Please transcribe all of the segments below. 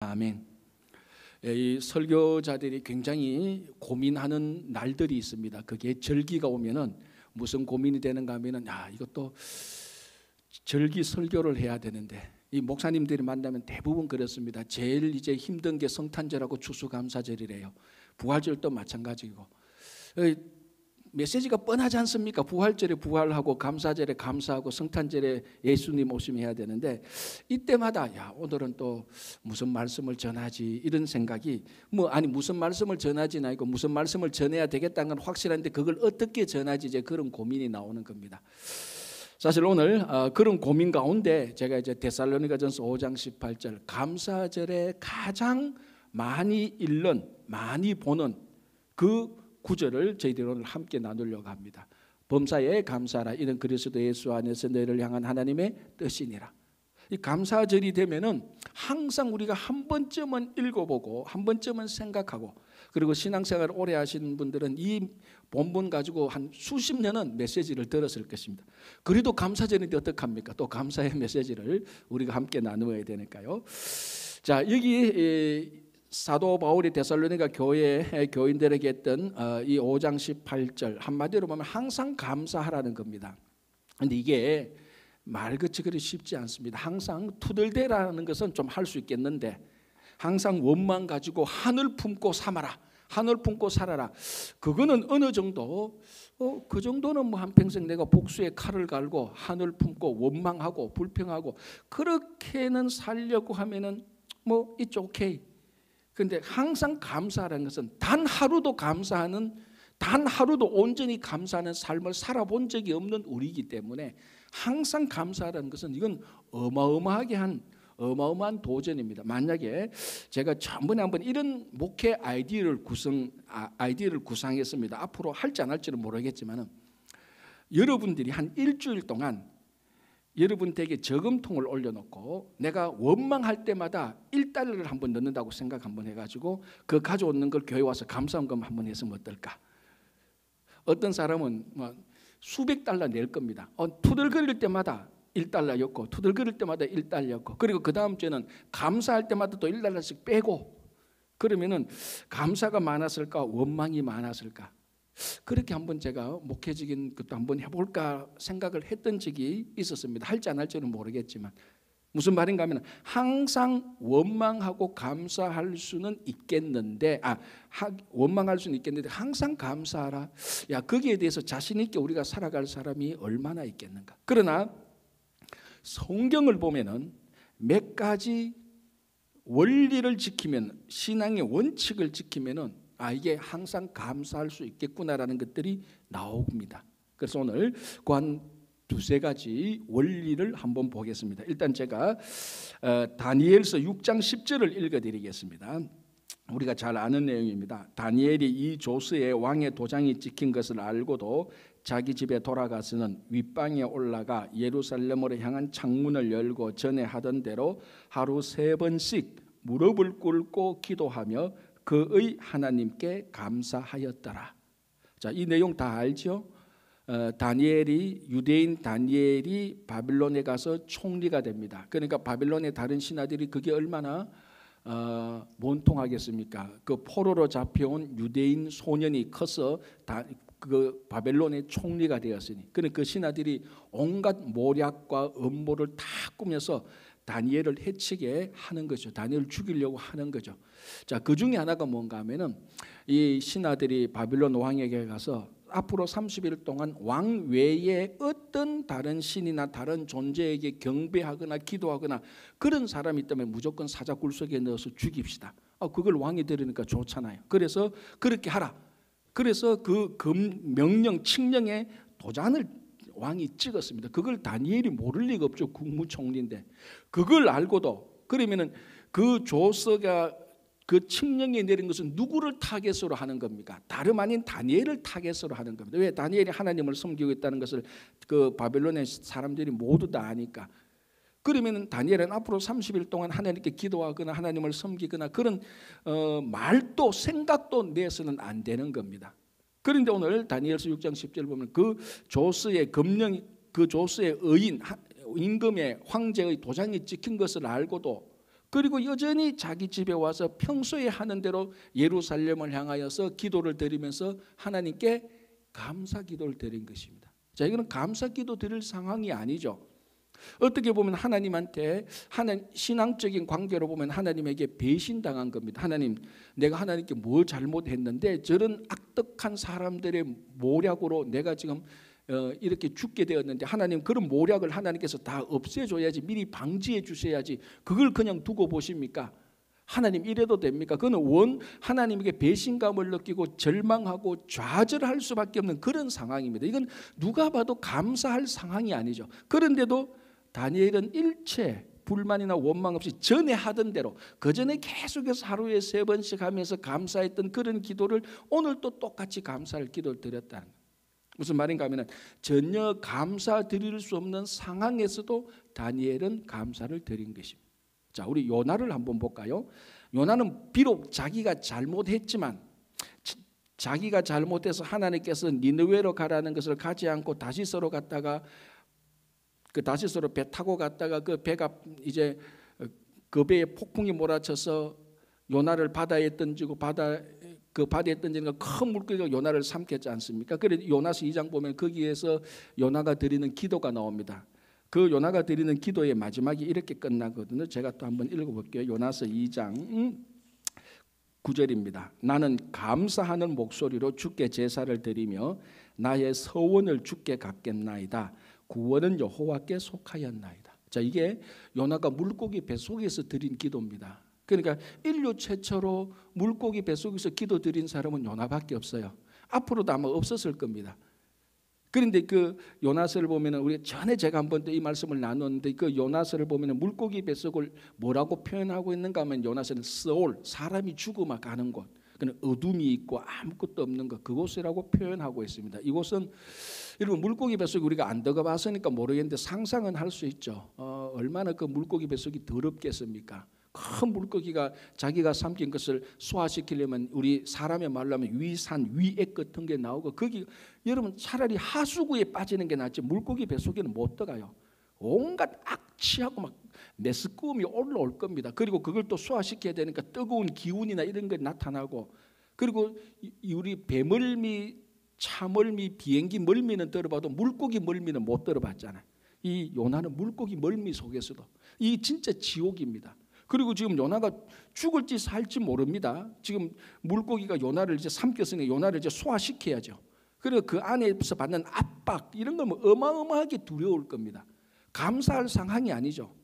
아멘. 이 설교자들이 굉장히 고민하는 날들이 있습니다. 그게 절기가 오면은 무슨 고민이 되는가 하면은 이것도 절기 설교를 해야 되는데, 이 목사님들이 만나면 대부분 그렇습니다. 제일 이제 힘든 게 성탄절하고 추수감사절이래요. 부활절도 마찬가지고. 메시지가 뻔하지 않습니까? 부활절에 부활하고 감사절에 감사하고 성탄절에 예수님 오시면 해야 되는데, 이때마다 오늘은 또 무슨 말씀을 전하지 이런 생각이 무슨 말씀을 전하지는 아니고 무슨 말씀을 전해야 되겠다는 건 확실한데 그걸 어떻게 전하지 이제 그런 고민이 나오는 겁니다. 사실 오늘 그런 고민 가운데 제가 이제 데살로니가전서 5장 18절 감사절에 가장 많이 읽는 많이 보는 그 구절을 저희들이 오늘 함께 나누려고 합니다. 범사에 감사하라. 이는 그리스도 예수 안에서 너희를 향한 하나님의 뜻이니라. 이 감사절이 되면은 항상 우리가 한 번쯤은 읽어보고 한 번쯤은 생각하고, 그리고 신앙생활을 오래 하시는 분들은 이 본문 가지고 한 수십 년은 메시지를 들었을 것입니다. 그래도 감사절인데 어떡합니까? 또 감사의 메시지를 우리가 함께 나누어야 되니까요. 자, 여기 사도 바울이 데살로니가 교회 교인들에게 했던 이 5장 18절 한마디로 보면 항상 감사하라는 겁니다. 그런데 이게 말 그치 그리 쉽지 않습니다. 항상 투덜대라는 것은 좀 할 수 있겠는데, 항상 원망 가지고 한을 품고 삼아라, 한을 품고 살아라, 그거는 어느 정도 그 정도는 한평생 내가 복수의 칼을 갈고 한을 품고 원망하고 불평하고 그렇게는 살려고 하면은 it's okay. 그런데 항상 감사하라는 것은 단 하루도 온전히 감사하는 삶을 살아본 적이 없는 우리이기 때문에 항상 감사하라는 것은 이건 어마어마한 도전입니다. 만약에 제가 전번에 한번 이런 목회 아이디어를 구상했습니다. 앞으로 할지 안 할지는 모르겠지만 여러분들이 한 일주일 동안 여러분 댁에 저금통을 올려놓고 내가 원망할 때마다 1달러를 한번 넣는다고 생각 한번 해가지고 그 가져오는 걸 교회 와서 감사원금 한번 했으면 어떨까? 어떤 사람은 수백 달러 낼 겁니다. 투덜거릴 때마다 1달러였고 투덜거릴 때마다 1달러였고, 그리고 그 다음 주에는 감사할 때마다 또 1달러씩 빼고, 그러면은 감사가 많았을까 원망이 많았을까? 그렇게 한번 제가 목회적인 것도 한번 해볼까 생각을 했던 적이 있었습니다. 할지 안 할지는 모르겠지만 무슨 말인가 하면 항상 원망하고 감사할 수는 있겠는데 원망할 수는 있겠는데 항상 감사하라. 거기에 대해서 자신 있게 우리가 살아갈 사람이 얼마나 있겠는가. 그러나 성경을 보면은 몇 가지 원리를 지키면, 신앙의 원칙을 지키면은 이게 항상 감사할 수 있겠구나라는 것들이 나옵니다. 그래서 오늘 그 한 두세 가지 원리를 한번 보겠습니다. 일단 제가 다니엘서 6장 10절을 읽어드리겠습니다. 우리가 잘 아는 내용입니다. 다니엘이 이 조스의 왕의 도장이 찍힌 것을 알고도 자기 집에 돌아가서는 윗방에 올라가 예루살렘으로 향한 창문을 열고 전에 하던 대로 하루 3번씩 무릎을 꿇고 기도하며 그의 하나님께 감사하였더라. 자, 이 내용 다 알죠? 유대인 다니엘이 바빌론에 가서 총리가 됩니다. 그러니까 바빌론의 다른 신하들이 그게 얼마나 원통하겠습니까? 그 포로로 잡혀온 유대인 소년이 커서 그 바벨론의 총리가 되었으니, 그러니까 그 신하들이 온갖 모략과 음모를 다 꾸며서 다니엘을 해치게 하는 거죠. 다니엘을 죽이려고 하는 거죠. 자, 그 중에 하나가 뭔가 하면은 이 신하들이 바빌론 왕에게 가서 앞으로 30일 동안 왕 외에 어떤 다른 신이나 다른 존재에게 경배하거나 기도하거나 그런 사람이 있다면 무조건 사자굴속에 넣어서 죽입시다. 그걸 왕이 들으니까 좋잖아요. 그래서 그렇게 하라. 그래서 그 명령 칙령에 도장을 왕이 찍었습니다. 그걸 다니엘이 모를 리가 없죠. 국무총리인데. 그걸 알고도, 그러면은 그 조서가 그 칙령에 내린 것은 누구를 타겟으로 하는 겁니까? 다름 아닌 다니엘을 타겟으로 하는 겁니다. 왜? 다니엘이 하나님을 섬기고 있다는 것을 그 바벨론의 사람들이 모두 다 아니까. 그러면 다니엘은 앞으로 30일 동안 하나님께 기도하거나 하나님을 섬기거나 그런 말도 생각도 내서는 안 되는 겁니다. 그런데 오늘 다니엘서 6장 10절 보면 그 조스의 검령이, 그 조스의 의인 임금의 황제의 도장이 찍힌 것을 알고도 그리고 여전히 자기 집에 와서 평소에 하는 대로 예루살렘을 향하여서 기도를 드리면서 하나님께 감사 기도를 드린 것입니다. 자, 이거는 감사 기도 드릴 상황이 아니죠. 어떻게 보면 하나님한테 신앙적인 관계로 보면 하나님에게 배신당한 겁니다. 하나님, 내가 하나님께 뭘 잘못했는데 저런 악덕한 사람들의 모략으로 내가 지금 이렇게 죽게 되었는데 하나님, 그런 모략을 하나님께서 다 없애줘야지, 미리 방지해 주셔야지, 그걸 그냥 두고 보십니까? 하나님, 이래도 됩니까? 그는 하나님에게 배신감을 느끼고 절망하고 좌절할 수밖에 없는 그런 상황입니다. 이건 누가 봐도 감사할 상황이 아니죠. 그런데도 다니엘은 일체 불만이나 원망 없이 전에 하던 대로, 그전에 계속해서 하루에 3번씩 하면서 감사했던 그런 기도를 오늘 또 똑같이 감사할 기도를 드렸다는 거예요. 무슨 말인가 하면 전혀 감사 드릴 수 없는 상황에서도 다니엘은 감사를 드린 것입니다. 자, 우리 요나를 한번 볼까요? 요나는 비록 자기가 잘못했지만, 자기가 잘못해서 하나님께서 니느웨로 가라는 것을 가지 않고 다시서로 갔다가 다시서로 배 타고 갔다가 그 배가 이제 그 배에 폭풍이 몰아쳐서 요나를 바다에 던지고 그 바다에 던지는 큰 물고기가 요나를 삼켰지 않습니까? 그래서 요나서 2장 보면 거기에서 요나가 드리는 기도가 나옵니다. 그 요나가 드리는 기도의 마지막이 이렇게 끝나거든요. 제가 또 한번 읽어볼게요. 요나서 2장 9절입니다. 나는 감사하는 목소리로 주께 제사를 드리며 나의 서원을 주께 갚겠나이다. 구원은 여호와께 속하였나이다. 자, 이게 요나가 물고기 뱃속에서 드린 기도입니다. 그러니까 인류 최초로 물고기 뱃속에서 기도 드린 사람은 요나밖에 없어요. 앞으로도 아마 없었을 겁니다. 그런데 그 요나서를 보면은, 우리 전에 제가 한번 이 말씀을 나눴는데, 그 요나서를 보면은 물고기 뱃속을 뭐라고 표현하고 있는가 하면, 요나서는 스올, 사람이 죽어만 가는 곳, 그는 어둠이 있고 아무것도 없는 것, 그곳이라고 표현하고 있습니다. 이곳은 여러분 물고기 뱃속에 우리가 안 들어가봤으니까 모르겠는데 상상은 할 수 있죠. 얼마나 그 물고기 뱃속이 더럽겠습니까? 큰 물고기가 자기가 삼킨 것을 소화시키려면 우리 사람의 말로 하면 위산, 위액 같은 게 나오고, 거기 여러분 차라리 하수구에 빠지는 게 낫지 물고기 뱃속에는 못 들어가요. 온갖 악취하고 막 메스꺼움이 올라올 겁니다. 그리고 그걸 또 소화시켜야 되니까 뜨거운 기운이나 이런 게 나타나고, 그리고 우리 배멀미, 차멀미, 비행기 멀미는 들어봐도 물고기 멀미는 못 들어봤잖아요. 이 요나는 물고기 멀미 속에서도 이 진짜 지옥입니다. 그리고 지금 요나가 죽을지 살지 모릅니다. 지금 물고기가 요나를 이제 삼켰으니 요나를 이제 소화시켜야죠. 그리고 그 안에서 받는 압박, 이런 건 뭐 어마어마하게 두려울 겁니다. 감사할 상황이 아니죠.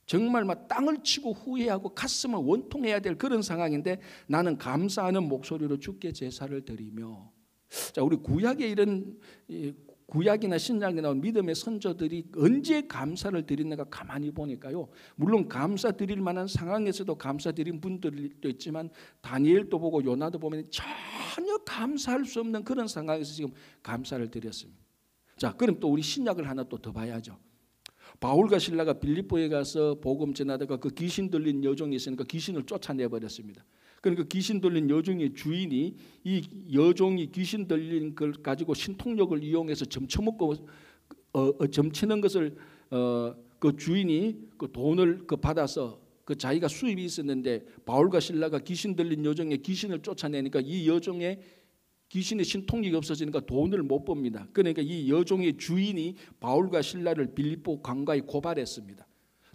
정말 막 땅을 치고 후회하고 가슴을 원통해야 될 그런 상황인데, 나는 감사하는 목소리로 주께 제사를 드리며. 자, 우리 구약에 이런 구약이나 신약에 나온 믿음의 선조들이 언제 감사를 드리는가 가만히 보니까요, 물론 감사 드릴 만한 상황에서도 감사 드린 분들도 있지만, 다니엘도 보고 요나도 보면 전혀 감사할 수 없는 그런 상황에서 지금 감사를 드렸습니다. 자, 그럼 또 우리 신약을 하나 또 더 봐야죠. 바울과 실라가 빌립보에 가서 복음 전하다가 그 귀신 들린 여종이 있으니까 귀신을 쫓아내 버렸습니다. 그러니까 귀신 들린 여종의 주인이, 이 여종이 귀신 들린 걸 가지고 신통력을 이용해서 점쳐먹고 점치는 것을 그 주인이 그 돈을 받아서 그 자기가 수입이 있었는데, 바울과 실라가 귀신 들린 여종의 귀신을 쫓아내니까 이 여종의 귀신의 신통력이 없어지니까 돈을 못 법니다. 그러니까 이 여종의 주인이 바울과 실라를 빌립보 관가에 고발했습니다.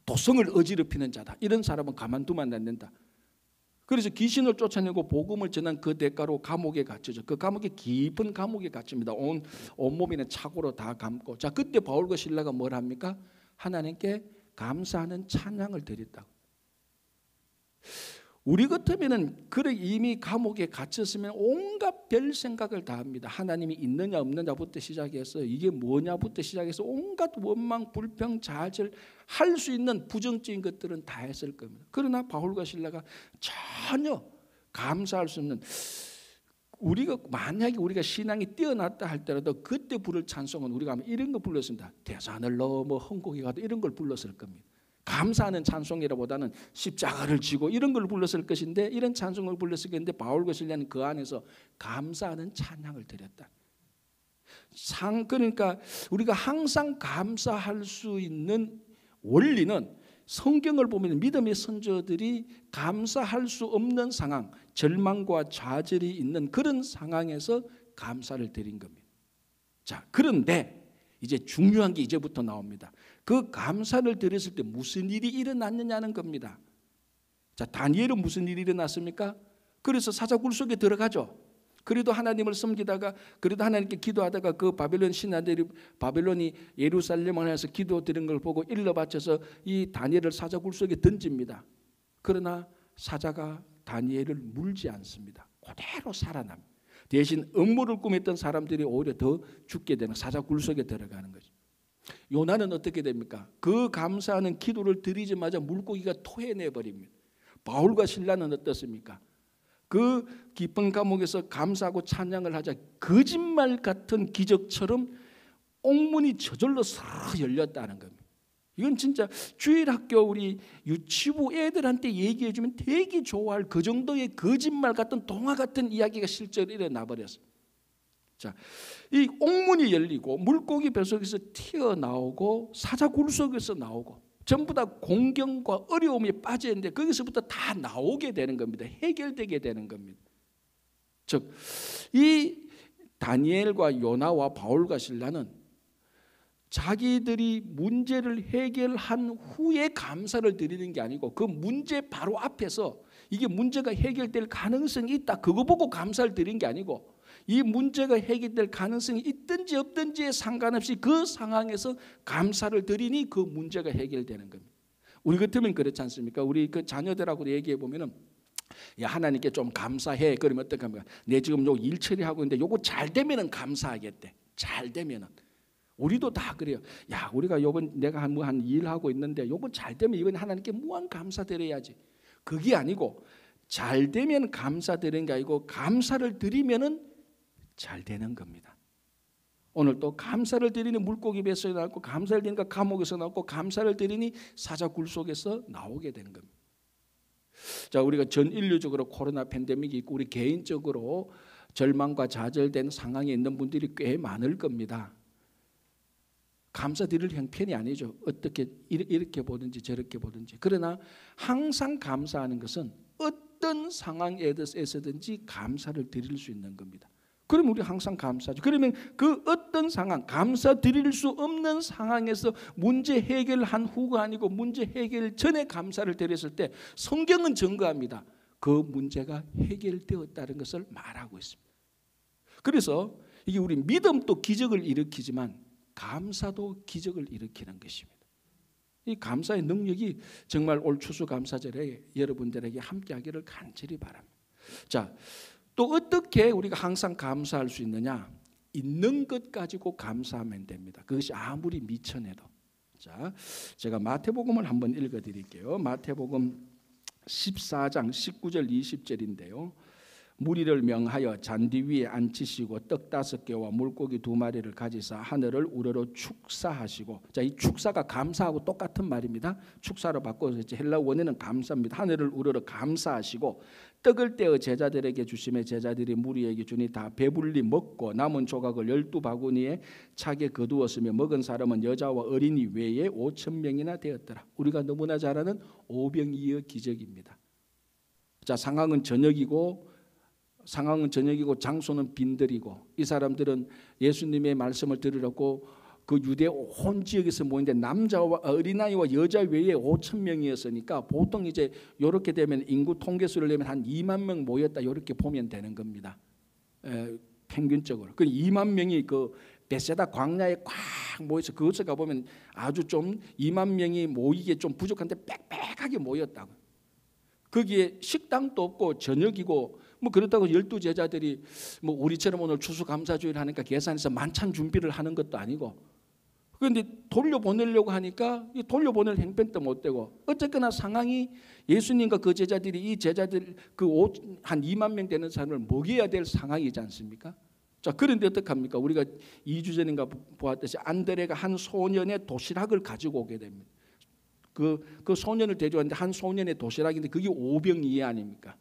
도성을 어지럽히는 자다. 이런 사람은 가만두면 안 된다. 그래서 귀신을 쫓아내고 복음을 전한 그 대가로 감옥에 갇혀져. 그 감옥에 깊은 감옥에 갇힙니다. 온몸에는 착오로 다 감고. 자, 그때 바울과 실라가 뭘 합니까? 하나님께 감사하는 찬양을 드렸다고. 우리 같으면은 그래 이미 감옥에 갇혔으면 온갖 별 생각을 다 합니다. 하나님이 있느냐 없느냐부터 시작해서 이게 뭐냐부터 시작해서 온갖 원망, 불평, 좌절 할 수 있는 부정적인 것들은 다 했을 겁니다. 그러나 바울과 실라가 전혀 감사할 수 없는, 만약에 우리가 신앙이 뛰어났다 할때라도 그때 부를 찬송은 우리가 하면 이런 거 불렀습니다. 대산을 넘어 헝곡에 가도 이런 걸 불렀을 겁니다. 감사하는 찬송이라보다는 십자가를 지고 이런 걸 불렀을 것인데, 이런 찬송을 불렀을 것인데 바울과 실라는 그 안에서 감사하는 찬양을 드렸다. 그러니까 우리가 항상 감사할 수 있는 원리는 성경을 보면 믿음의 선조들이 감사할 수 없는 상황, 절망과 좌절이 있는 그런 상황에서 감사를 드린 겁니다. 자, 그런데 이제 중요한 게 이제부터 나옵니다. 그 감사를 드렸을 때 무슨 일이 일어났느냐는 겁니다. 자, 다니엘은 무슨 일이 일어났습니까? 그래서 사자굴 속에 들어가죠. 그래도 하나님을 섬기다가, 그래도 하나님께 기도하다가 그 바벨론 신하들이 바벨론이 예루살렘을 향해서 기도드린 걸 보고 일러 바쳐서 이 다니엘을 사자굴 속에 던집니다. 그러나 사자가 다니엘을 물지 않습니다. 그대로 살아납니다. 대신 음모를 꾸몄던 사람들이 오히려 더 죽게 되는, 사자굴 속에 들어가는 거죠. 요나는 어떻게 됩니까? 그 감사하는 기도를 드리자마자 물고기가 토해내 버립니다. 바울과 실라는 어떻습니까? 그 깊은 감옥에서 감사하고 찬양을 하자 거짓말 같은 기적처럼 옥문이 저절로 싹 열렸다는 겁니다. 이건 진짜 주일학교 우리 유치부 애들한테 얘기해주면 되게 좋아할 그 정도의 거짓말 같은 동화 같은 이야기가 실제로 일어나 버렸어요. 자, 이 옥문이 열리고 물고기 뱃속에서 튀어나오고 사자굴 속에서 나오고 전부 다 공경과 어려움에 빠져 있는데 거기서부터 다 나오게 되는 겁니다. 해결되게 되는 겁니다. 즉, 이 다니엘과 요나와 바울과 실라는 자기들이 문제를 해결한 후에 감사를 드리는 게 아니고 그 문제 바로 앞에서 이게 문제가 해결될 가능성이 있다, 그거 보고 감사를 드린 게 아니고 이 문제가 해결될 가능성이 있든지 없든지에 상관없이 그 상황에서 감사를 드리니 그 문제가 해결되는 겁니다. 우리 같으면 그렇지 않습니까? 우리 그 자녀들하고 얘기해 보면은, 야, 하나님께 좀 감사해. 그러면 어떻게 합니까? 내 지금 요 일 처리하고 있는데 요거 잘 되면은 감사하겠대. 잘 되면은. 우리도 다 그래요. 야, 우리가 요번 내가 한 일하고 있는데 요거 잘 되면 이번에 하나님께 무한 감사드려야지. 그게 아니고 잘 되면 감사드리는 게 아니고 감사를 드리면은 잘 되는 겁니다. 오늘 또 감사를 드리니 물고기 뱃속에 나왔고 감사를 드리니까 감옥에서 나왔고 감사를 드리니 사자굴 속에서 나오게 되는 겁니다. 자, 우리가 전 인류적으로 코로나 팬데믹이 있고 우리 개인적으로 절망과 좌절된 상황에 있는 분들이 꽤 많을 겁니다. 감사드릴 형편이 아니죠. 어떻게 이렇게 보든지 저렇게 보든지. 그러나 항상 감사하는 것은 어떤 상황에서든지 감사를 드릴 수 있는 겁니다. 그럼 우리 항상 감사하죠. 그러면 그 어떤 상황, 감사드릴 수 없는 상황에서 문제 해결한 후가 아니고 문제 해결 전에 감사를 드렸을 때 성경은 증거합니다. 그 문제가 해결되었다는 것을 말하고 있습니다. 그래서 이게 우리 믿음도 기적을 일으키지만 감사도 기적을 일으키는 것입니다. 이 감사의 능력이 정말 올 추수감사절에 여러분들에게 함께하기를 간절히 바랍니다. 자, 또 어떻게 우리가 항상 감사할 수 있느냐? 있는 것 가지고 감사하면 됩니다. 그것이 아무리 미천해도. 자, 제가 마태복음을 한번 읽어드릴게요. 마태복음 14장 19절 20절인데요. 무리를 명하여 잔디 위에 앉히시고 떡 5개와 물고기 2마리를 가지사 하늘을 우러러 축사하시고, 자, 이 축사가 감사하고 똑같은 말입니다. 축사로 바꿔서 헬라 원어는 감사입니다. 하늘을 우러러 감사하시고 떡을 떼어 제자들에게 주시매 제자들이 무리에게 주니 다 배불리 먹고 남은 조각을 12바구니에 차게 거두었으며 먹은 사람은 여자와 어린이 외에 5,000명이나 되었더라. 우리가 너무나 잘 아는 오병이어 기적입니다. 자, 상황은 저녁이고 장소는 빈들이고 이 사람들은 예수님의 말씀을 들으려고 그 유대 온 지역에서 모이는데 남자와 어린아이와 여자 외에 5,000명이었으니까 보통 이제 이렇게 되면 인구 통계수를 내면 한 2만 명 모였다 이렇게 보면 되는 겁니다. 평균적으로. 그 2만 명이 그 베세다 광야에 꽉 모여서 그것을 가보면 아주 좀 2만 명이 모이기에 좀 부족한데 빽빽하게 모였다고. 거기에 식당도 없고 저녁이고 뭐 그렇다고 12제자들이 뭐 우리처럼 오늘 추수감사주의를 하니까 계산해서 만찬 준비를 하는 것도 아니고, 그런데 돌려보내려고 하니까 돌려보낼 형편도 못 되고, 어쨌거나 상황이 예수님과 그 제자들이 이 제자들 한 2만 명 되는 사람을 먹여야 될 상황이지 않습니까? 자, 그런데 어떡합니까? 우리가 2주 전인가 보았듯이 안드레가 한 소년의 도시락을 가지고 오게 됩니다. 그 소년을 대조하는데 한 소년의 도시락인데 그게 오병이어 아닙니까?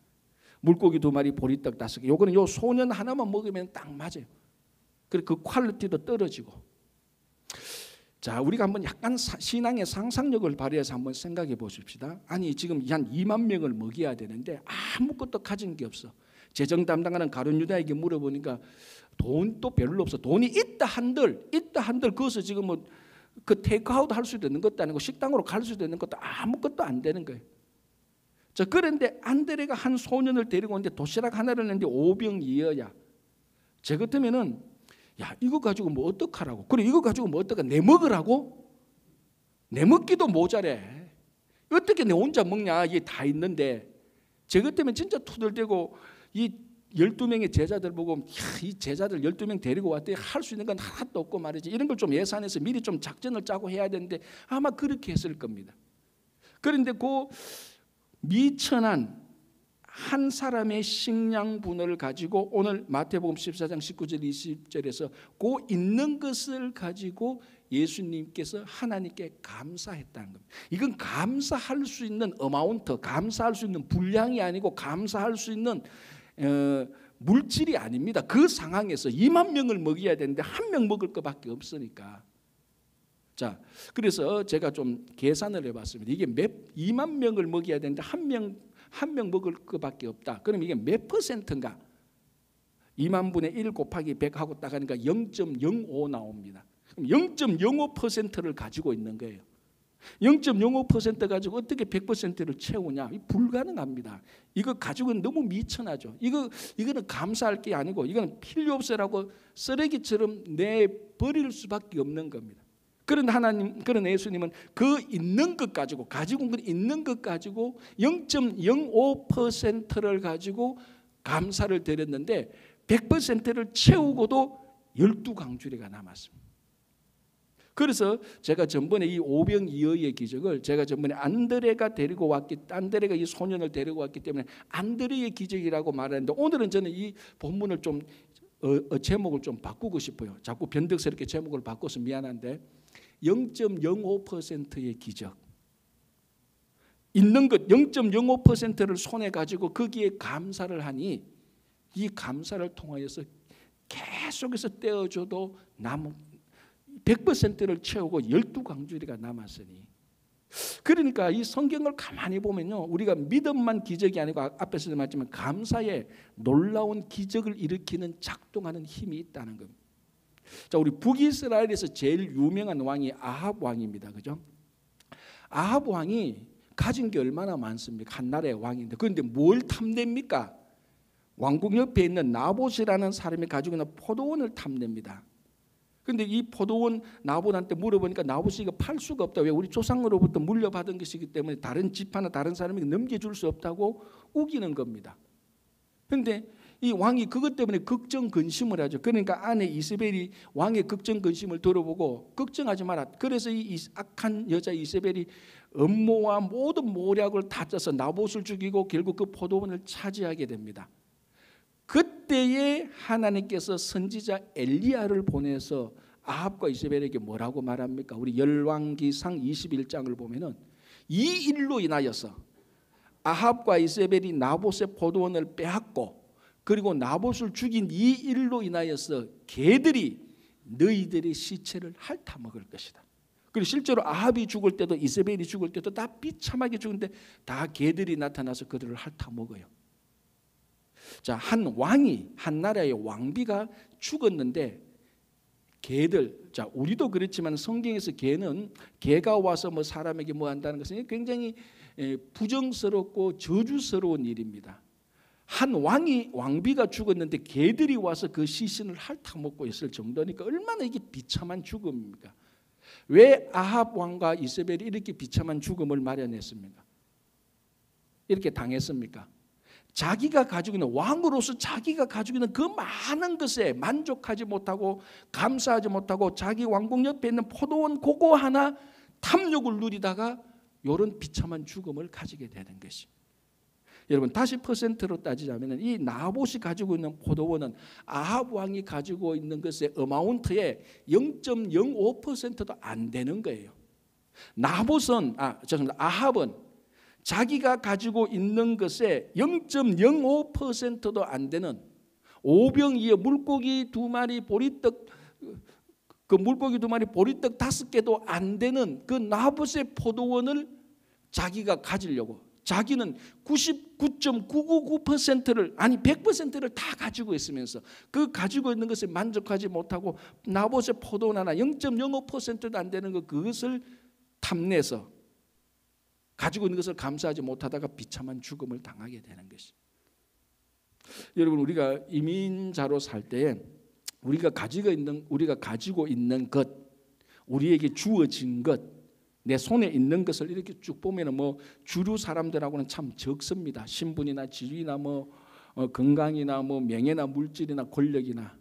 물고기 2마리, 보리떡 5개. 요거는 요 소년 하나만 먹으면 딱 맞아요. 그리고 그 퀄리티도 떨어지고. 자, 우리가 한번 약간 신앙의 상상력을 발휘해서 한번 생각해 보십시다. 아니 지금 한 2만 명을 먹여야 되는데 아무것도 가진 게 없어. 재정 담당하는 가룟 유다에게 물어보니까 돈도 별로 없어. 돈이 있다 한들 그것을 지금 뭐 그 테이크아웃 할 수도 있는 것도 아니고 식당으로 갈 수도 있는 것도 아무것도 안 되는 거예요. 자, 그런데 안드레가 한 소년을 데리고 오는데 도시락 하나를 냈는데 오병이어야. 제 같으면은 야, 이거 가지고 뭐 어떡하라고? 그래, 이거 가지고 뭐 어떡하? 내 먹으라고? 내 먹기도 모자래. 어떻게 내 혼자 먹냐? 이게 다 있는데. 제 같으면 진짜 투덜대고 이 12명의 제자들 보고 야, 이 제자들 12명 데리고 왔더니 할 수 있는 건 하나도 없고 말이지. 이런 걸 좀 예산해서 미리 좀 작전을 짜고 해야 되는데 아마 그렇게 했을 겁니다. 그런데 그 미천한 한 사람의 식량분을 가지고 오늘 마태복음 14장 19절 20절에서 그 있는 것을 가지고 예수님께서 하나님께 감사했다는 겁니다. 이건 감사할 수 있는 어마운트, 감사할 수 있는 분량이 아니고 감사할 수 있는 물질이 아닙니다. 그 상황에서 2만 명을 먹여야 되는데 한 명 먹을 것밖에 없으니까. 자, 그래서 제가 좀 계산을 해봤습니다. 이게 2만 명을 먹여야 되는데 한 명 먹을 것밖에 없다. 그럼 이게 몇 퍼센트인가? 2만 분의 1 곱하기 100 하고 딱 하니까 0.05 나옵니다. 그럼 0.05%를 가지고 있는 거예요. 0.05% 가지고 어떻게 100%를 채우냐? 불가능합니다. 이거 가지고는 너무 미천하죠. 이거는 감사할 게 아니고 이거는 필요 없어라고 쓰레기처럼 내버릴 수밖에 없는 겁니다. 그런 예수님은 그 있는 것 가지고 있는 것 가지고 0.05%를 가지고 감사를 드렸는데 100%를 채우고도 12강주리가 남았습니다. 그래서 제가 전번에 이 오병이어의 기적을 제가 전번에 안드레가 이 소년을 데리고 왔기 때문에 안드레의 기적이라고 말하는데 오늘은 저는 이 본문을 좀 제목을 좀 바꾸고 싶어요. 자꾸 변덕스럽게 제목을 바꿔서 미안한데 0.05%의 기적. 있는 것 0.05%를 손에 가지고 거기에 감사를 하니 이 감사를 통하여서 계속해서 떼어줘도 100%를 채우고 12강주리가 남았으니. 그러니까 이 성경을 가만히 보면요, 우리가 믿음만 기적이 아니고 앞에서도 말했지만 감사에 놀라운 기적을 일으키는 작동하는 힘이 있다는 겁니다. 자, 우리 북이스라엘에서 제일 유명한 왕이 아합 왕입니다. 그죠? 아합 왕이 가진 게 얼마나 많습니까? 한 나라의 왕인데. 그런데 뭘 탐냅니까? 왕궁 옆에 있는 나봇이라는 사람이 가지고 있는 포도원을 탐냅니다. 그런데 이 포도원 나봇한테 물어보니까 나봇이 이거 팔 수가 없다. 왜? 우리 조상으로부터 물려받은 것이기 때문에 다른 집하나 다른 사람에게 넘겨줄 수 없다고 우기는 겁니다. 그런데 이 왕이 그것 때문에 걱정 근심을 하죠. 그러니까 아내 이세벨이 왕의 걱정 근심을 들어보고 걱정하지 마라. 그래서 이 악한 여자 이세벨이 음모와 모든 모략을 다 짜서 나봇을 죽이고 결국 그 포도원을 차지하게 됩니다. 그때에 하나님께서 선지자 엘리야를 보내서 아합과 이세벨에게 뭐라고 말합니까? 우리 열왕기상 21장을 보면은 이 일로 인하여서 아합과 이세벨이 나봇의 포도원을 빼앗고 그리고 나봇을 죽인 이 일로 인하여서 개들이 너희들의 시체를 핥아먹을 것이다. 그리고 실제로 아합이 죽을 때도 이세벨이 죽을 때도 다 비참하게 죽는데 다 개들이 나타나서 그들을 핥아먹어요. 자, 한 나라의 왕비가 죽었는데 개들, 자, 우리도 그렇지만 성경에서 개가 와서 뭐 사람에게 뭐 한다는 것은 굉장히 부정스럽고 저주스러운 일입니다. 한 왕비가 죽었는데 개들이 와서 그 시신을 핥아먹고 있을 정도니까 얼마나 이게 비참한 죽음입니까? 왜 아합 왕과 이세벨이 이렇게 비참한 죽음을 마련했습니까? 이렇게 당했습니까? 자기가 가지고 있는 왕으로서 자기가 가지고 있는 그 많은 것에 만족하지 못하고 감사하지 못하고 자기 왕궁 옆에 있는 포도원 그거 하나 탐욕을 누리다가 이런 비참한 죽음을 가지게 되는 것입니다. 여러분 다시 퍼센트로 따지자면 이 나봇이 가지고 있는 포도원은 아합 왕이 가지고 있는 것의 어마운트의 0.05%도 안 되는 거예요. 아합은 자기가 가지고 있는 것에 0.05%도 안 되는 오병이어 물고기 2마리 보리떡 그 물고기 2마리 보리떡 5개도 안 되는 그 나봇의 포도원을 자기가 가지려고, 자기는 99.999%를 아니 100%를 다 가지고 있으면서 그 가지고 있는 것에 만족하지 못하고 나봇의 포도원 하나 0.05%도 안 되는 그것을 탐내서 가지고 있는 것을 감사하지 못하다가 비참한 죽음을 당하게 되는 것이. 여러분, 우리가 이민자로 살 때에 우리가 가지고 있는 것, 우리에게 주어진 것, 내 손에 있는 것을 이렇게 쭉 보면은 뭐 주류 사람들하고는 참 적습니다. 신분이나 지위나 뭐 건강이나 뭐 명예나 물질이나 권력이나.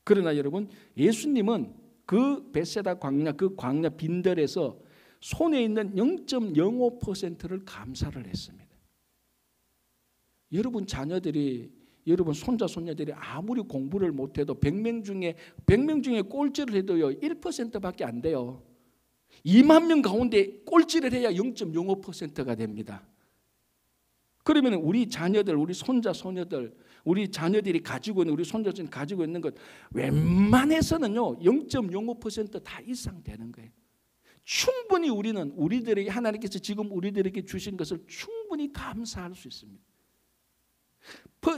그러나 여러분, 예수님은 그 벳세다 광야, 그 광야 빈들에서 손에 있는 0.05%를 감사를 했습니다. 여러분 자녀들이, 여러분 손자 손녀들이 아무리 공부를 못해도 100명 중에 꼴찌를 해도요 1%밖에 안 돼요. 2만 명 가운데 꼴찌를 해야 0.05%가 됩니다. 그러면 우리 자녀들, 우리 손자 손녀들, 우리 자녀들이 가지고 있는, 우리 손자들이 가지고 있는 것 웬만해서는요 0.05%다 이상 되는 거예요. 충분히 우리는 우리들에게, 하나님께서 지금 우리들에게 주신 것을 충분히 감사할 수 있습니다.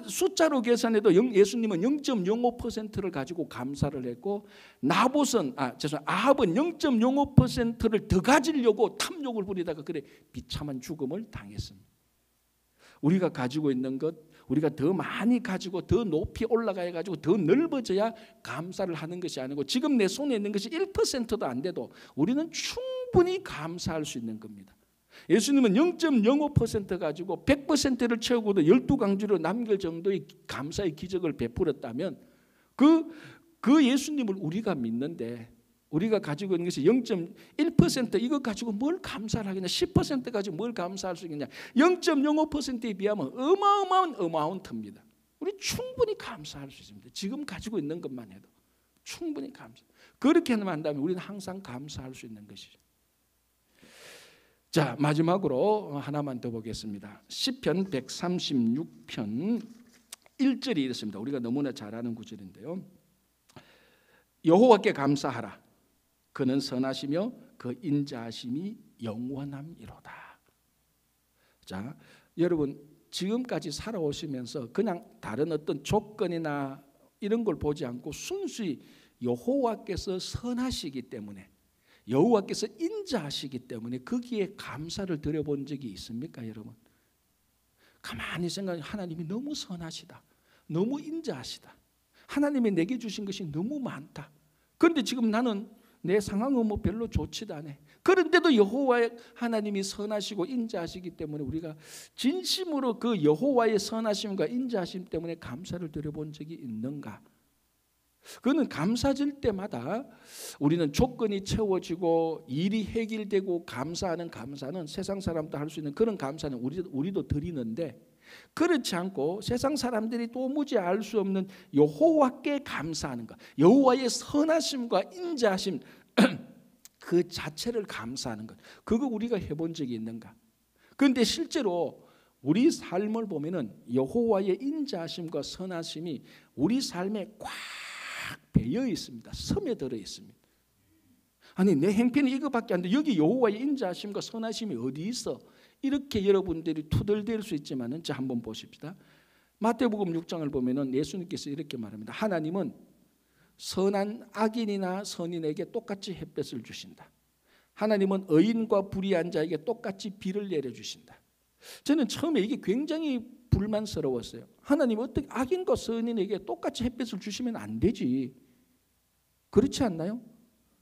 숫자로 계산해도 예수님은 0.05%를 가지고 감사를 했고, 아합은 0.05%를 더 가지려고 탐욕을 부리다가 그래 비참한 죽음을 당했습니다. 우리가 가지고 있는 것, 우리가 더 많이 가지고 더 높이 올라가야 가지고 더 넓어져야 감사를 하는 것이 아니고, 지금 내 손에 있는 것이 1%도 안 돼도 우리는 충분히 감사할 수 있는 겁니다. 예수님은 0.05% 가지고 100%를 채우고도 12강주로 남길 정도의 감사의 기적을 베풀었다면 그 예수님을 우리가 믿는데, 우리가 가지고 있는 것이 0.1% 이거 가지고 뭘 감사를 하겠냐, 10% 가지고 뭘 감사할 수 있겠냐, 0.05%에 비하면 어마어마한 터입니다. 우리 충분히 감사할 수 있습니다. 지금 가지고 있는 것만 해도 충분히 감사. 그렇게 한다면 우리는 항상 감사할 수 있는 것이죠. 자, 마지막으로 하나만 더 보겠습니다. 시편 136편 1절이 이렇습니다. 우리가 너무나 잘 아는 구절인데요. 여호와께 감사하라. 그는 선하시며 그 인자하심이 영원함이로다. 자, 여러분 지금까지 살아오시면서 그냥 다른 어떤 조건이나 이런 걸 보지 않고 순수히 여호와께서 선하시기 때문에, 여호와께서 인자하시기 때문에 거기에 감사를 드려본 적이 있습니까, 여러분? 가만히 생각해, 하나님이 너무 선하시다, 너무 인자하시다, 하나님이 내게 주신 것이 너무 많다. 그런데 지금 나는 내 상황은 뭐 별로 좋지도 않아. 그런데도 여호와의 하나님이 선하시고 인자하시기 때문에 우리가 진심으로 그 여호와의 선하심과 인자하심 때문에 감사를 드려본 적이 있는가? 그거는 감사질 때마다 우리는 조건이 채워지고 일이 해결되고 감사하는 감사는 세상 사람도 할 수 있는 그런 감사는 우리도 드리는데, 그렇지 않고 세상 사람들이 도무지 알 수 없는 여호와께 감사하는 것, 여호와의 선하심과 인자하심 그 자체를 감사하는 것, 그거 우리가 해본 적이 있는가? 그런데 실제로 우리 삶을 보면은 여호와의 인자하심과 선하심이 우리 삶에 꽉 배어 있습니다. 스며들어 있습니다. 아니 내 행편이 이거밖에 안 돼, 여기 여호와의 인자하심과 선하심이 어디 있어? 이렇게 여러분들이 투덜댈 수 있지만은, 자 한번 보십시다. 마태복음 6장을 보면은 예수님께서 이렇게 말합니다. 하나님은 선한 악인이나 선인에게 똑같이 햇볕을 주신다. 하나님은 의인과 불의한 자에게 똑같이 비를 내려주신다. 저는 처음에 이게 굉장히 불만스러웠어요. 하나님 어떻게 악인과 선인에게 똑같이 햇볕을 주시면 안 되지, 그렇지 않나요?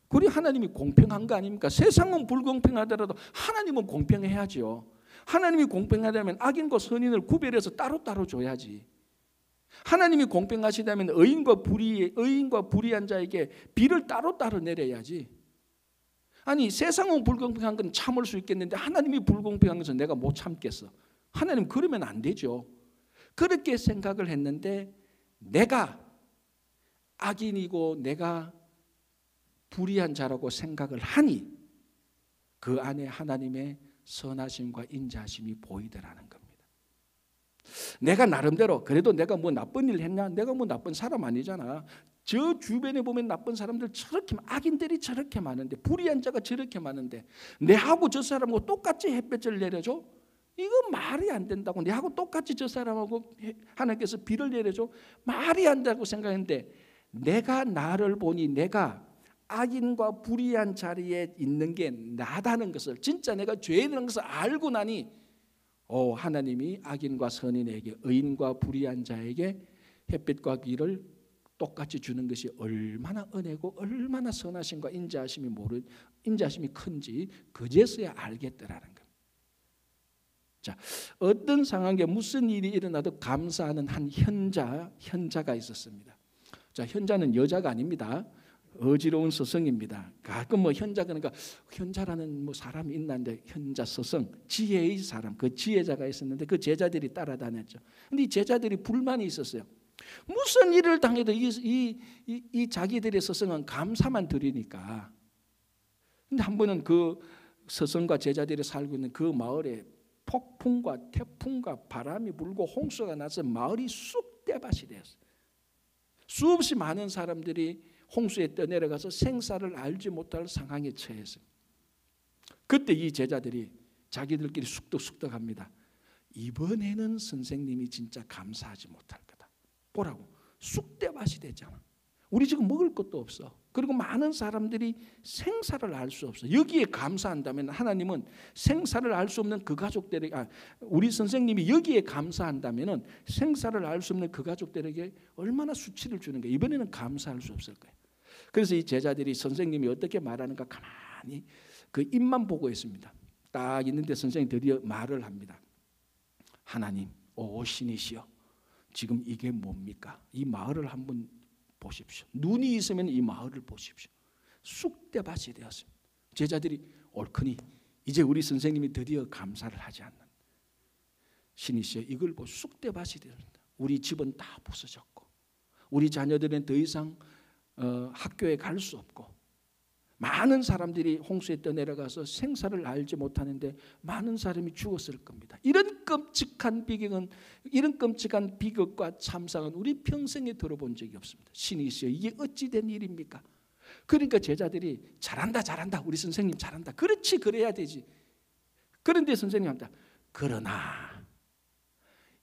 그리 하나님이 공평한 거 아닙니까? 세상은 불공평하더라도 하나님은 공평해야죠. 하나님이 공평하다면 악인과 선인을 구별해서 따로따로 줘야지. 하나님이 공평하시다면 의인과 불의한 자에게 비를 따로따로 내려야지. 아니 세상은 불공평한 건 참을 수 있겠는데 하나님이 불공평한 것은 내가 못 참겠어. 하나님 그러면 안 되죠. 그렇게 생각을 했는데, 내가 악인이고 내가 불의한 자라고 생각을 하니 그 안에 하나님의 선하심과 인자하심이 보이더라는 겁니다. 내가 나름대로 그래도 내가 뭐 나쁜 일 했냐? 내가 뭐 나쁜 사람 아니잖아. 저 주변에 보면 나쁜 사람들 저렇게 악인들이 저렇게 많은데 불의한 자가 저렇게 많은데 내하고 저 사람하고 똑같이 햇볕을 내려줘? 이거 말이 안 된다고. 내하고 똑같이 저 사람하고 하나님께서 비를 내려줘? 말이 안 된다고 생각했는데 내가 나를 보니 내가 악인과 불의한 자리에 있는 게 나다는 것을 진짜 내가 죄인이라는 것을 알고 나니 하나님이 악인과 선인에게 의인과 불의한 자에게 햇빛과 비를 똑같이 주는 것이 얼마나 은혜고 얼마나 선하심과 인자하심이 큰지 그제서야 알겠더라는 겁니다. 자, 어떤 상황에 무슨 일이 일어나도 감사하는 한 현자가 있었습니다. 자, 현자는 여자가 아닙니다. 어지러운 서성입니다. 가끔 뭐 현자 그러니까 현자라는 뭐 사람이 있는데 현자 서성 지혜의 사람 그 지혜자가 있었는데 그 제자들이 따라다녔죠. 근데 이 제자들이 불만이 있었어요. 무슨 일을 당해도 이 자기들의 서성은 감사만 드리니까. 근데 한 번은 그 서성과 제자들이 살고 있는 그 마을에 폭풍과 태풍과 바람이 불고 홍수가 나서 마을이 쑥대밭이 되었어요. 수없이 많은 사람들이 홍수에 떠내려가서 생사를 알지 못할 상황에 처했어요. 그때 이 제자들이 자기들끼리 쑥덕쑥덕합니다. 이번에는 선생님이 진짜 감사하지 못할 거다. 보라고 쑥대밭이 되잖아. 우리 지금 먹을 것도 없어. 그리고 많은 사람들이 생사를 알 수 없어. 여기에 감사한다면 하나님은 생사를 알 수 없는 그 가족들에게 우리 선생님이 여기에 감사한다면 생사를 알 수 없는 그 가족들에게 얼마나 수치를 주는 거야. 이번에는 감사할 수 없을 거야. 그래서 이 제자들이 선생님이 어떻게 말하는가 가만히 그 입만 보고 있습니다. 딱 있는데 선생님이 드디어 말을 합니다. 하나님, 오 신이시여, 지금 이게 뭡니까? 이 마을을 한번 보십시오. 눈이 있으면 이 마을을 보십시오. 쑥대밭이 되었습니다. 제자들이 옳거니 이제 우리 선생님이 드디어 감사를 하지 않는 신이시여, 이걸 보고 쑥대밭이 되었습니다. 우리 집은 다 부서졌고 우리 자녀들은 더 이상 학교에 갈 수 없고 많은 사람들이 홍수에 떠내려가서 생사를 알지 못하는데 많은 사람이 죽었을 겁니다. 이런 끔찍한 비극과 참상은 우리 평생에 들어본 적이 없습니다. 신이시여, 이게 어찌 된 일입니까? 그러니까 제자들이 잘한다 우리 선생님 잘한다. 그렇지, 그래야 되지. 그런데 선생님 합니다. 그러나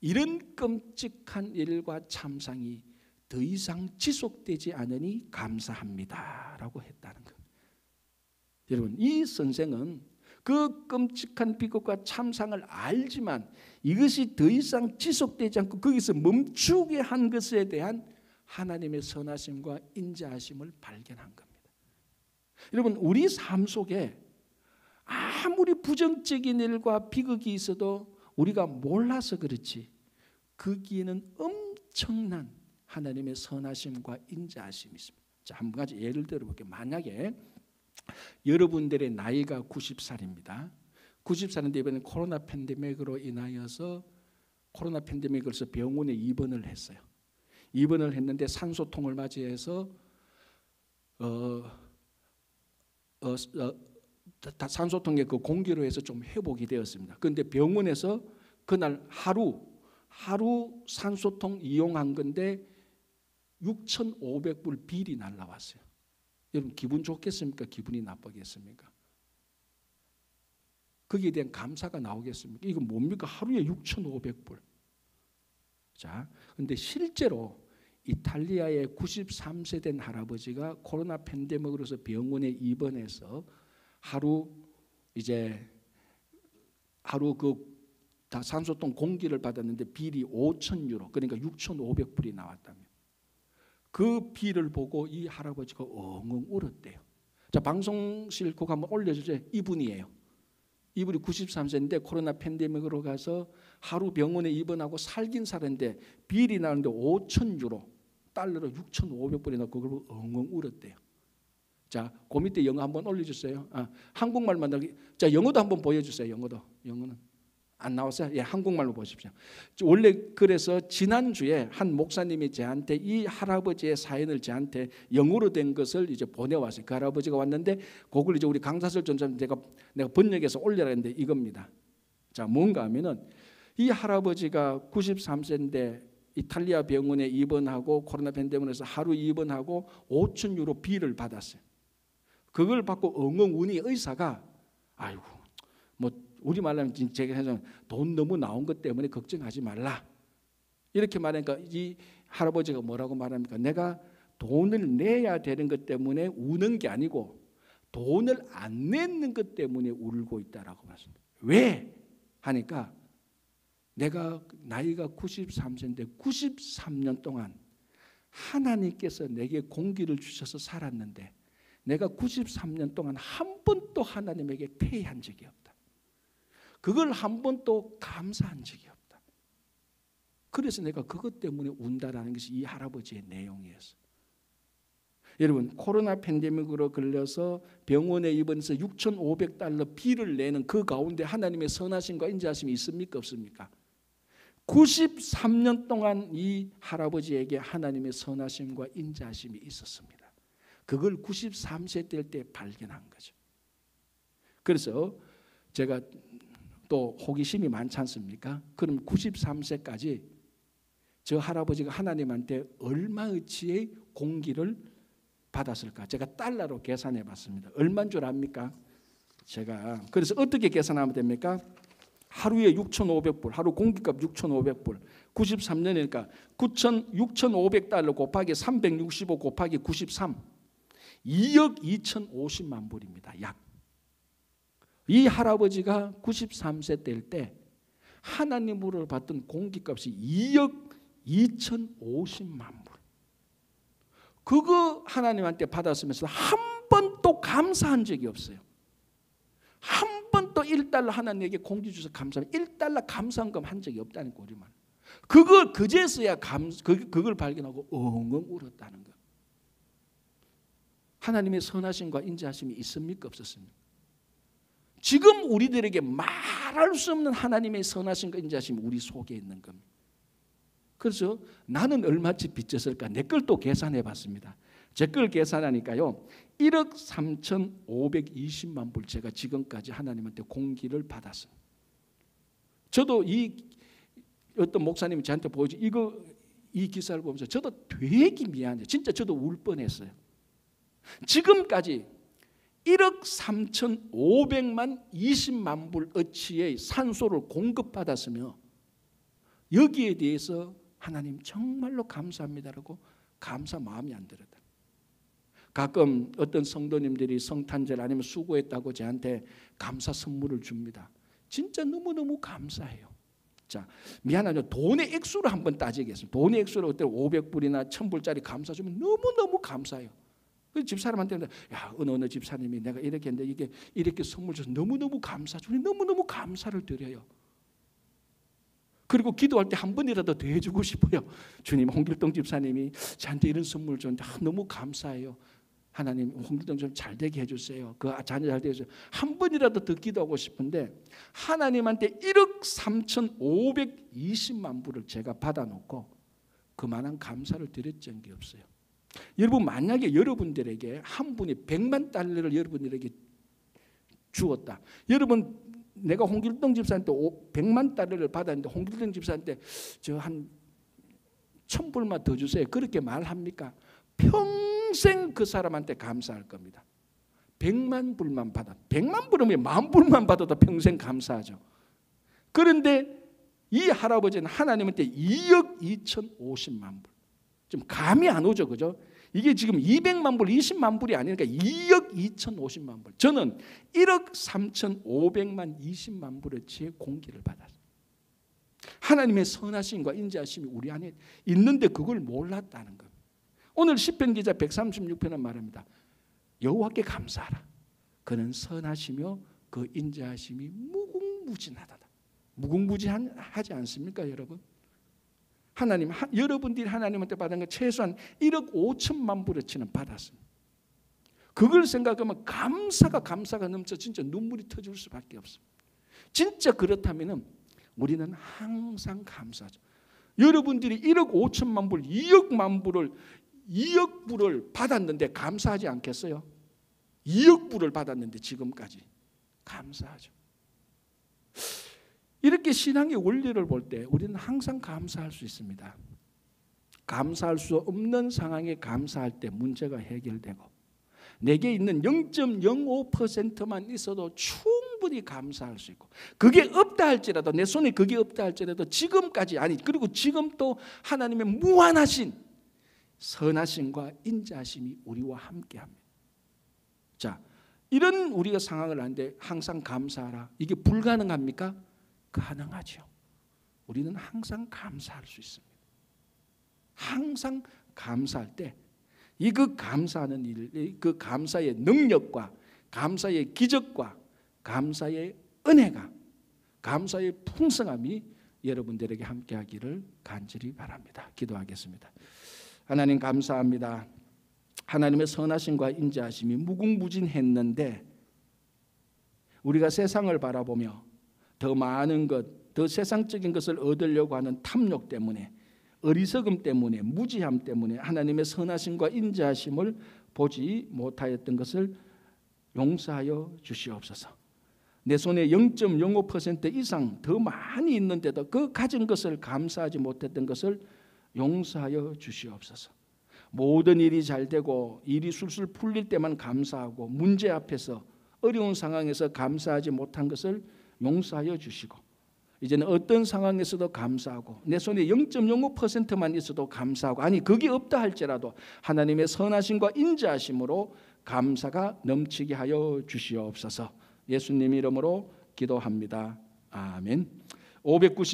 이런 끔찍한 일과 참상이 더 이상 지속되지 않으니 감사합니다라고 했다는 거예요. 여러분, 이 선생은 그 끔찍한 비극과 참상을 알지만 이것이 더 이상 지속되지 않고 거기서 멈추게 한 것에 대한 하나님의 선하심과 인자하심을 발견한 겁니다. 여러분, 우리 삶 속에 아무리 부정적인 일과 비극이 있어도 우리가 몰라서 그렇지 거기에는 엄청난 하나님의 선하심과 인자하심이 있습니다. 자, 한 가지 예를 들어볼게요. 만약에 여러분들의 나이가 90살입니다. 90살인데 이번에 코로나 팬데믹으로 인하여서 코로나 팬데믹으로서 병원에 입원을 했어요. 입원을 했는데 산소통을 맞이해서 산소통에 그 공기로 해서 좀 회복이 되었습니다. 그런데 병원에서 그날 하루 산소통 이용한 건데 6,500불 비리 날라왔어요. 여러분, 기분 좋겠습니까? 기분이 나쁘겠습니까? 거기에 대한 감사가 나오겠습니까? 이거 뭡니까? 하루에 6,500불. 자, 근데 실제로 이탈리아의 93세 된 할아버지가 코로나 팬데믹으로서 병원에 입원해서 하루 그 산소통 공기를 받았는데 비리 5,000유로, 그러니까 6,500불이 나왔다며. 그 비를 보고 이 할아버지가 엉엉 울었대요. 자, 방송실 그거 한번 올려주세요. 이분이에요. 이분이 93세인데 코로나 팬데믹으로 가서 하루 병원에 입원하고 살긴 살았는데 비리 나는데 5,000유로, 달러로 6,500불이 나고 그걸 엉엉 울었대요. 자, 그 밑에 영어 한번 올려주세요. 한국말만 나오게. 자, 영어도 한번 보여주세요. 영어는 안 나왔어요? 예, 한국말로 보십시오. 원래 그래서 지난주에 한 목사님이 저한테 이 할아버지의 사연을 저한테 영어로 된 것을 이제 보내왔어요. 그 할아버지가 왔는데 그걸 이제 우리 강사설 전자님 내가 번역해서 올려라 했는데 이겁니다. 자, 뭔가 하면은 이 할아버지가 93세인데 이탈리아 병원에 입원하고 코로나 팬데믹에서 하루 입원하고 5천 유로 비를 받았어요. 그걸 받고 엉엉 우니 의사가 아이고 뭐 우리말로 하면 제가 해서 돈 너무 나온 것 때문에 걱정하지 말라 이렇게 말하니까 이 할아버지가 뭐라고 말합니까? 내가 돈을 내야 되는 것 때문에 우는 게 아니고 돈을 안 내는 것 때문에 울고 있다라고 말했습니다. 왜? 하니까 내가 나이가 93세인데 93년 동안 하나님께서 내게 공기를 주셔서 살았는데 내가 93년 동안 한 번도 하나님에게 패한 적이 없다. 그걸 한 번도 감사한 적이 없다. 그래서 내가 그것 때문에 운다라는 것이 이 할아버지의 내용이었어요. 여러분 코로나 팬데믹으로 걸려서 병원에 입원해서 6,500달러 비를 내는 그 가운데 하나님의 선하심과 인자하심이 있습니까 없습니까? 93년 동안 이 할아버지에게 하나님의 선하심과 인자하심이 있었습니다. 그걸 93세 될 때 발견한 거죠. 그래서 제가 또 호기심이 많지 않습니까? 그럼 93세까지 저 할아버지가 하나님한테 얼마어치의 공기를 받았을까? 제가 달러로 계산해 봤습니다. 얼마인 줄 압니까? 제가 그래서 어떻게 계산하면 됩니까? 하루에 6,500불, 하루 공기값 6,500불, 93년이니까 6,500달러 곱하기 365 곱하기 93, 2억 2,050만 불입니다. 약. 이 할아버지가 93세 될 때 하나님으로 받던 공기값이 2억 2,050만 불. 그거 하나님한테 받았으면서 한 번도 감사한 적이 없어요. 한 번도 1달러 하나님에게 공기 주셔서 감사합니다. 1달러 감사한금 한 적이 없다는 거 우리말. 그걸 그제서야 그걸 발견하고 엉엉 울었다는 거. 하나님의 선하심과 인자하심이 있습니까 없었습니까? 지금 우리들에게 말할 수 없는 하나님의 선하심과 인자하심이 우리 속에 있는 겁니다. 그래서 나는 얼마치 빚졌을까? 내 걸 또 계산해 봤습니다. 제 걸 계산하니까요 1억 3,520만 불 제가 지금까지 하나님한테 공기를 받았어요. 저도 어떤 목사님이 저한테 보여줘 이 기사를 보면서 저도 되게 미안해요. 진짜 저도 울 뻔했어요. 지금까지 1억 3,500만 20만 불 어치의 산소를 공급받았으며 여기에 대해서 하나님 정말로 감사합니다라고 감사 마음이 안 들었다. 가끔 어떤 성도님들이 성탄절 아니면 수고했다고 저한테 감사 선물을 줍니다. 진짜 너무너무 감사해요. 자, 미안하죠. 돈의 액수를 한번 따지겠습니다. 돈의 액수를 그때 500불이나 1,000불짜리 감사 주면 너무너무 감사해요. 집사람한테 야 어느 집사님이 내가 이렇게 했는데 이게 이렇게 선물 줘서 너무너무 감사하죠. 너무너무 감사를 드려요. 그리고 기도할 때 한 번이라도 더 해주고 싶어요. 주님 홍길동 집사님이 저한테 이런 선물 줬는데 너무 감사해요. 하나님 홍길동 좀 잘 되게 해주세요. 그 자녀 잘 되게 해주세요. 한 번이라도 더 기도하고 싶은데 하나님한테 1억 3,520만 불을 제가 받아놓고 그만한 감사를 드렸던 적이 없어요. 여러분 만약에 여러분들에게 한 분이 100만 달러를 여러분들에게 주었다. 여러분 내가 홍길동 집사한테 100만 달러를 받았는데 홍길동 집사한테 저 한 1,000불만 더 주세요. 그렇게 말합니까? 평생 그 사람한테 감사할 겁니다. 100만 불만 받아. 100만 불이면 10,000불만 받아도 평생 감사하죠. 그런데 이 할아버지는 하나님한테 2억 2,050만 불. 좀 감이 안 오죠. 그죠? 이게 지금 200만 불, 20만 불이 아니니까 2억 2,050만 불. 저는 1억 3,500만 20만 불어치의 공기를 받았어요. 하나님의 선하심과 인자하심이 우리 안에 있는데 그걸 몰랐다는 겁니다. 오늘 시편 기자 136편은 말합니다. 여호와께 감사하라. 그는 선하시며 그 인자하심이 무궁무진하다. 무궁무진하지 않습니까 여러분? 하나님, 여러분들이 하나님한테 받은 건 최소한 1억 5천만 불어치는 받았습니다. 그걸 생각하면 감사가 넘쳐 진짜 눈물이 터질 수밖에 없습니다. 진짜 그렇다면 우리는 항상 감사하죠. 여러분들이 1억 5천만 불, 2억 불을 받았는데 감사하지 않겠어요? 2억 불을 받았는데 지금까지 감사하죠. 이렇게 신앙의 원리를 볼 때 우리는 항상 감사할 수 있습니다. 감사할 수 없는 상황에 감사할 때 문제가 해결되고, 내게 있는 0.05%만 있어도 충분히 감사할 수 있고, 그게 없다 할지라도, 내 손에 그게 없다 할지라도 지금까지, 아니 그리고 지금 또 하나님의 무한하신 선하심과 인자하심이 우리와 함께합니다. 자, 이런 우리가 상황을 하는데 항상 감사하라, 이게 불가능합니까? 가능하죠. 우리는 항상 감사할 수 있습니다. 항상 감사할 때 이 그 감사하는 일, 그 감사의 능력과 감사의 기적과 감사의 은혜가, 감사의 풍성함이 여러분들에게 함께하기를 간절히 바랍니다. 기도하겠습니다. 하나님 감사합니다. 하나님의 선하심과 인자하심이 무궁무진했는데 우리가 세상을 바라보며 더 많은 것, 더 세상적인 것을 얻으려고 하는 탐욕 때문에, 어리석음 때문에, 무지함 때문에 하나님의 선하심과 인자하심을 보지 못하였던 것을 용서하여 주시옵소서. 내 손에 0.05% 이상 더 많이 있는데도 그 가진 것을 감사하지 못했던 것을 용서하여 주시옵소서. 모든 일이 잘 되고 일이 술술 풀릴 때만 감사하고, 문제 앞에서 어려운 상황에서 감사하지 못한 것을 용서하여 주시고, 이제는 어떤 상황에서도 감사하고, 내 손에 0.05%만 있어도 감사하고, 아니 그게 없다 할지라도 하나님의 선하심과 인자하심으로 감사가 넘치게 하여 주시옵소서. 예수님 이름으로 기도합니다. 아멘. 590